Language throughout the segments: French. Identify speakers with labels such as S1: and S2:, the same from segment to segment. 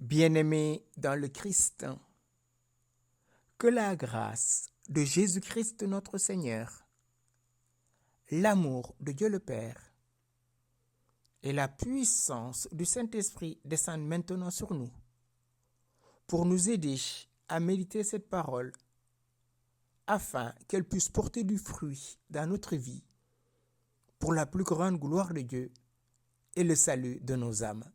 S1: Bien-aimés dans le Christ, que la grâce de Jésus-Christ notre Seigneur, l'amour de Dieu le Père et la puissance du Saint-Esprit descendent maintenant sur nous pour nous aider à méditer cette parole afin qu'elle puisse porter du fruit dans notre vie pour la plus grande gloire de Dieu et le salut de nos âmes.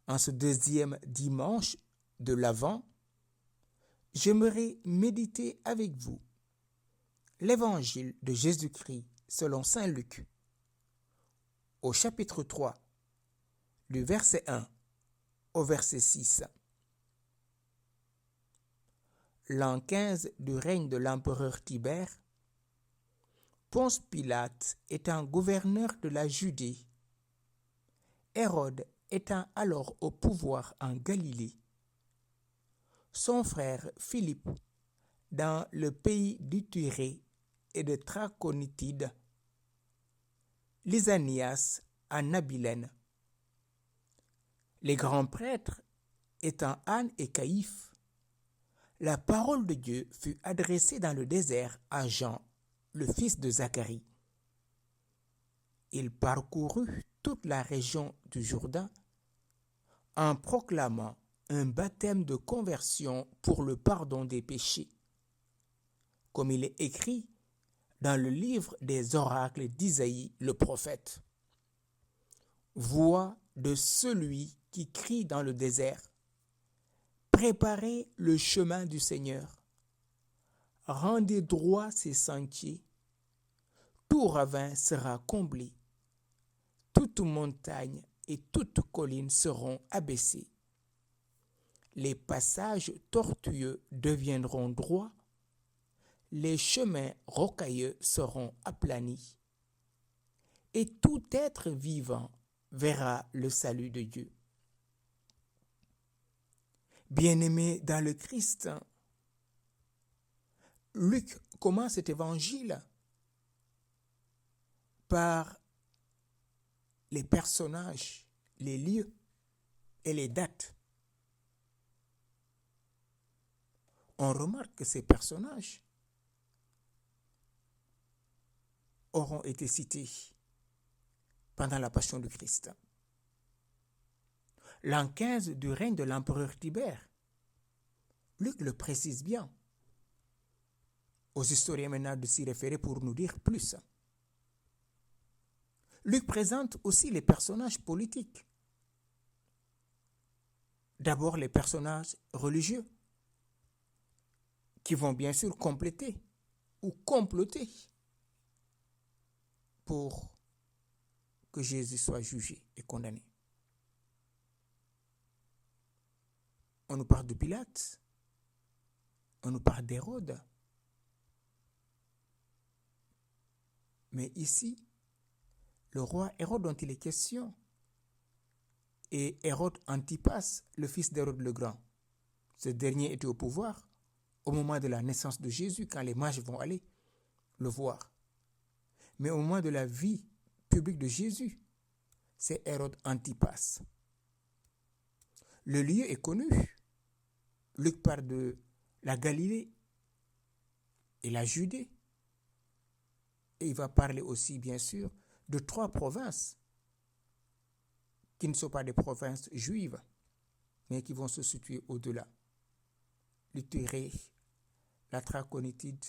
S1: En ce deuxième dimanche de l'Avent, j'aimerais méditer avec vous l'Évangile de Jésus-Christ selon saint Luc, au chapitre 3, du verset 1 au verset 6. L'an 15 du règne de l'empereur Tibère, Ponce Pilate étant gouverneur de la Judée, Hérode étant alors au pouvoir en Galilée, son frère Philippe dans le pays d'Iturie et de Trachonitide, Lysanias en Abilène, les grands prêtres étant Anne et Caïphe, la parole de Dieu fut adressée dans le désert à Jean, le fils de Zacharie. Il parcourut toute la région du Jourdain en proclamant un baptême de conversion pour le pardon des péchés, comme il est écrit dans le livre des oracles d'Isaïe le prophète. Voix de celui qui crie dans le désert: préparez le chemin du Seigneur, rendez droit ses sentiers, tout ravin sera comblé, toute montagne et toute colline seront abaissées. Les passages tortueux deviendront droits, les chemins rocailleux seront aplanis, et tout être vivant verra le salut de Dieu. Bien-aimés dans le Christ, Luc commence cet évangile par les personnages, les lieux et les dates. On remarque que ces personnages auront été cités pendant la passion du Christ. L'an 15 du règne de l'empereur Tibère, Luc le précise bien. Aux historiens maintenant de s'y référer pour nous dire plus. Luc présente aussi les personnages politiques. D'abord les personnages religieux, qui vont bien sûr compléter ou comploter pour que Jésus soit jugé et condamné. On nous parle de Pilate, on nous parle d'Hérode. Mais ici, le roi Hérode dont il est question est Hérode Antipas, le fils d'Hérode le Grand. Ce dernier était au pouvoir au moment de la naissance de Jésus, quand les mages vont aller le voir. Mais au moment de la vie publique de Jésus, c'est Hérode Antipas. Le lieu est connu. Luc parle de la Galilée et la Judée. Et il va parler aussi, bien sûr, de 3 provinces qui ne sont pas des provinces juives, mais qui vont se situer au-delà. L'Iturie, la Trachonitide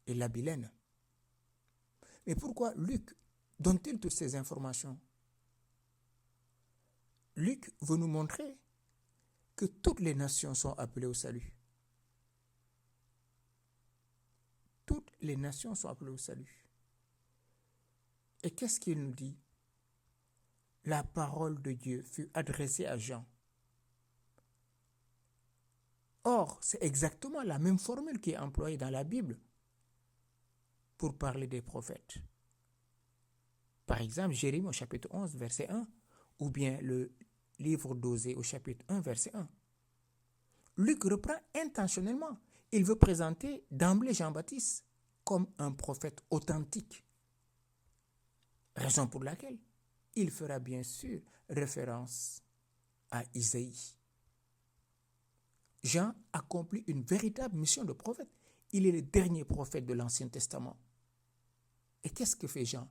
S1: et l'Abilène. Mais pourquoi Luc donne-t-il toutes ces informations? Luc veut nous montrer que toutes les nations sont appelées au salut. Toutes les nations sont appelées au salut. Et qu'est-ce qu'il nous dit? La parole de Dieu fut adressée à Jean. Or, c'est exactement la même formule qui est employée dans la Bible pour parler des prophètes. Par exemple, Jérémie au chapitre 11, verset 1, ou bien le livre d'Osée au chapitre 1, verset 1. Luc reprend intentionnellement. Il veut présenter d'emblée Jean-Baptiste comme un prophète authentique. Raison pour laquelle il fera bien sûr référence à Isaïe. Jean accomplit une véritable mission de prophète. Il est le dernier prophète de l'Ancien Testament. Et qu'est-ce que fait Jean?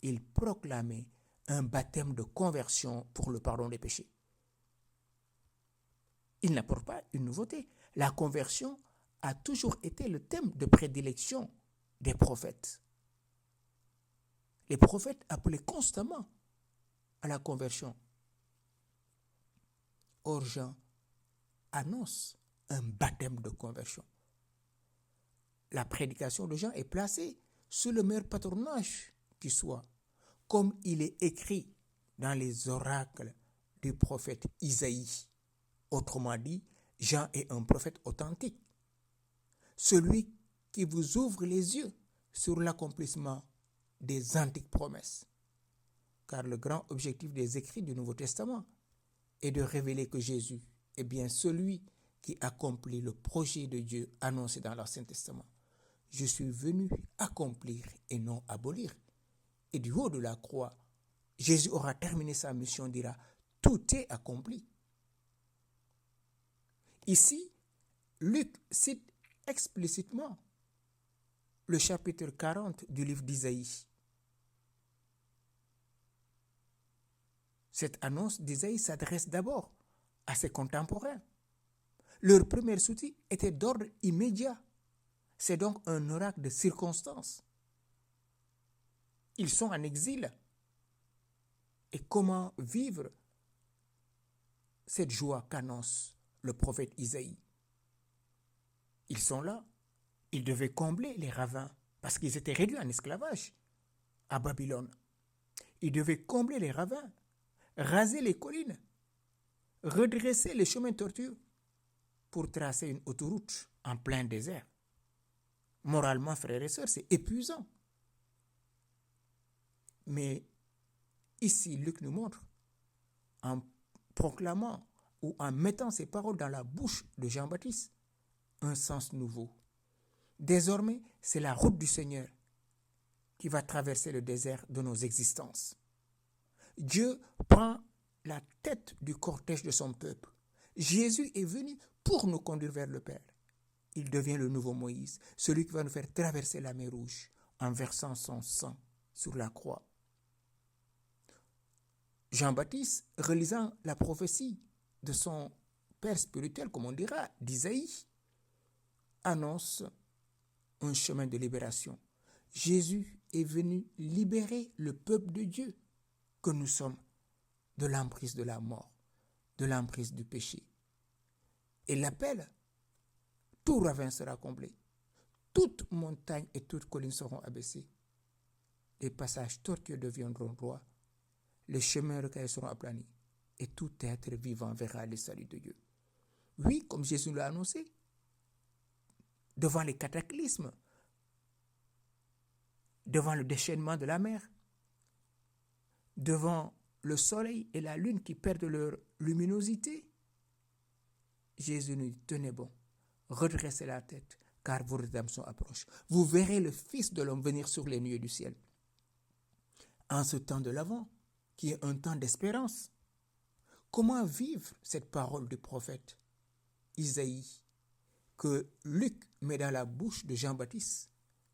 S1: Il proclamait un baptême de conversion pour le pardon des péchés. Il n'apporte pas une nouveauté. La conversion a toujours été le thème de prédilection des prophètes. Les prophètes appelaient constamment à la conversion. Or, Jean annonce un baptême de conversion. La prédication de Jean est placée sous le meilleur patronage qui soit, comme il est écrit dans les oracles du prophète Isaïe. Autrement dit, Jean est un prophète authentique. Celui qui vous ouvre les yeux sur l'accomplissement des antiques promesses. Car le grand objectif des écrits du Nouveau Testament est de révéler que Jésus est bien celui qui accomplit le projet de Dieu annoncé dans l'Ancien Testament. Je suis venu accomplir et non abolir. Et du haut de la croix, Jésus aura terminé sa mission, dira, tout est accompli. Ici, Luc cite explicitement le chapitre 40 du livre d'Isaïe. Cette annonce d'Isaïe s'adresse d'abord à ses contemporains. Leur premier souci était d'ordre immédiat. C'est donc un oracle de circonstance. Ils sont en exil. Et comment vivre cette joie qu'annonce le prophète Isaïe? Ils sont là. Ils devaient combler les ravins parce qu'ils étaient réduits en esclavage à Babylone. Ils devaient combler les ravins, raser les collines, redresser les chemins tortueux pour tracer une autoroute en plein désert. Moralement, frères et sœurs, c'est épuisant. Mais ici, Luc nous montre, en proclamant ou en mettant ces paroles dans la bouche de Jean-Baptiste, un sens nouveau. Désormais, c'est la route du Seigneur qui va traverser le désert de nos existences. Dieu prend la tête du cortège de son peuple. Jésus est venu pour nous conduire vers le Père. Il devient le nouveau Moïse, celui qui va nous faire traverser la mer Rouge en versant son sang sur la croix. Jean-Baptiste, relisant la prophétie de son père spirituel, comme on dira, d'Isaïe, annonce un chemin de libération. Jésus est venu libérer le peuple de Dieu que nous sommes de l'emprise de la mort, de l'emprise du péché. Et l'appel, tout ravin sera comblé. Toute montagne et toute colline seront abaissées. Les passages tortueux deviendront droits. Les chemins recaillés seront aplanis. Et tout être vivant verra le salut de Dieu. Oui, comme Jésus l'a annoncé, devant les cataclysmes, devant le déchaînement de la mer, devant le soleil et la lune qui perdent leur luminosité, Jésus nous dit, tenez bon, redressez la tête, car vos rédemptions approchent. Vous verrez le Fils de l'homme venir sur les nuées du ciel. En ce temps de l'Avent, qui est un temps d'espérance, comment vivre cette parole du prophète Isaïe que Luc met dans la bouche de Jean-Baptiste?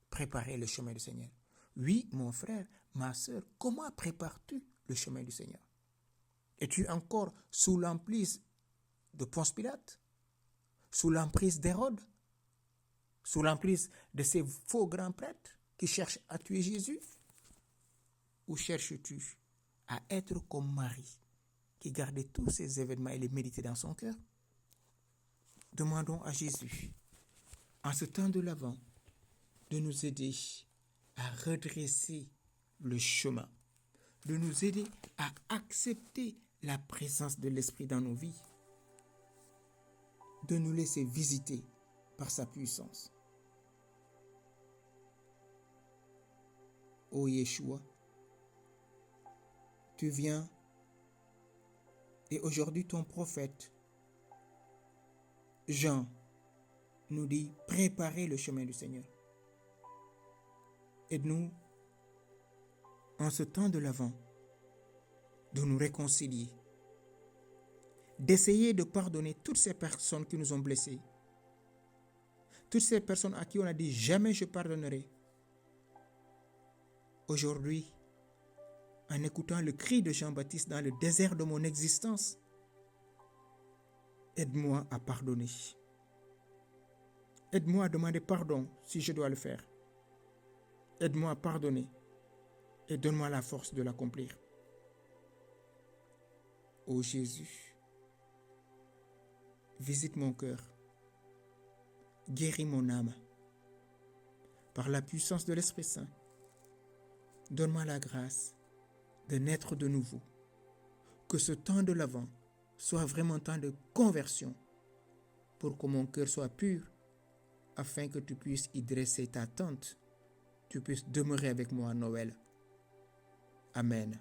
S1: Préparer le chemin du Seigneur. Oui, mon frère, ma sœur, comment prépares-tu le chemin du Seigneur? Es-tu encore sous l'emprise de Ponce Pilate? Sous l'emprise d'Hérode? Sous l'emprise de ces faux grands prêtres qui cherchent à tuer Jésus? Ou cherches-tu à être comme Marie, qui gardait tous ces événements et les méditait dans son cœur? Demandons à Jésus, en ce temps de l'Avent, de nous aider à redresser le chemin, de nous aider à accepter la présence de l'Esprit dans nos vies, de nous laisser visiter par sa puissance. Ô Yeshua, tu viens et aujourd'hui ton prophète Jean nous dit préparez le chemin du Seigneur. Aide-nous en ce temps de l'Avent de nous réconcilier d'essayer de pardonner toutes ces personnes qui nous ont blessés. Toutes ces personnes à qui on a dit jamais je pardonnerai. Aujourd'hui, en écoutant le cri de Jean-Baptiste dans le désert de mon existence, aide-moi à pardonner. Aide-moi à demander pardon si je dois le faire. Aide-moi à pardonner et donne-moi la force de l'accomplir. Ô Jésus, visite mon cœur, guéris mon âme. Par la puissance de l'Esprit Saint, donne-moi la grâce de naître de nouveau. Que ce temps de l'Avent soit vraiment un temps de conversion pour que mon cœur soit pur, afin que tu puisses y dresser ta tente, tu puisses demeurer avec moi à Noël. Amen.